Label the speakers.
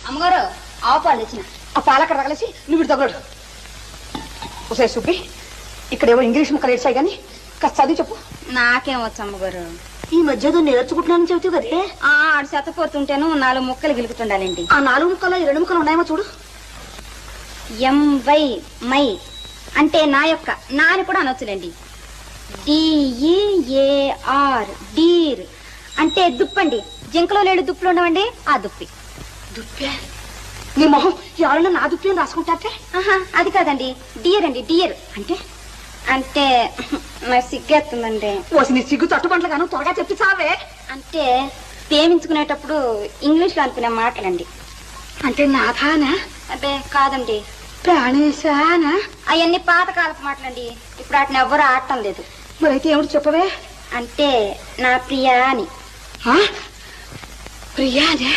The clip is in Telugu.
Speaker 1: అమ్మగారు ఆవు పాలు తెచ్చిన.
Speaker 2: ఆ పాలక్కడ తగలేసి నువ్వు ఇటు తగలడు. ఒకసారి సుబ్బి, ఇక్కడేవో ఇంగ్లీష్ ముక్కలు ఏడ్చాయి కానీ కాస్త చదివి చెప్పు.
Speaker 1: నాకేం వచ్చు అమ్మగారు.
Speaker 2: ఈ మధ్య నేర్చుకుంటున్నానని చెబుతావు కదే.
Speaker 1: ఆడు చెత్తపోతుంటేను 4 ముక్కలు గిలుకుతుండాలండి.
Speaker 2: ఆ 4 ముక్కలు ఈ 2 ముక్కలు ఉన్నాయేమో చూడు.
Speaker 1: ఎంవై మై అంటే నా యొక్క, నా అని కూడా అనొచ్చులేండి. DEAR డీర్ అంటే దుప్పండి. జింకలో లేడు దుప్పులు ఉండవండి, ఆ దుప్పి.
Speaker 2: దుప్పే? నీ మొహం ఎవరైనా నా దుప్పి అని రాసుకుంటారే?
Speaker 1: అది కాదండి, డియర్ అండి. డియర్ అంటే అంటే నాకు సిగ్గేస్తుందండి.
Speaker 2: ఓసి నీ సిగ్గు తట్టుబండ్లు గాను త్వరగా చెప్పి చావే.
Speaker 1: అంటే ప్రేమించుకునేటప్పుడు ఇంగ్లీష్ లో అనుకునే మాటలండి.
Speaker 2: అంటే నాథానా?
Speaker 1: అదే కాదండి,
Speaker 2: ప్రాణేశానా?
Speaker 1: అవన్నీ పాతకాలపు మాటలండి. ఇప్పుడు వాటిని ఎవ్వరూ ఆడటం లేదు.
Speaker 2: మరైతే ఏమిటి చెప్పవే?
Speaker 1: అంటే నా ప్రియా అని.
Speaker 2: ప్రియానే?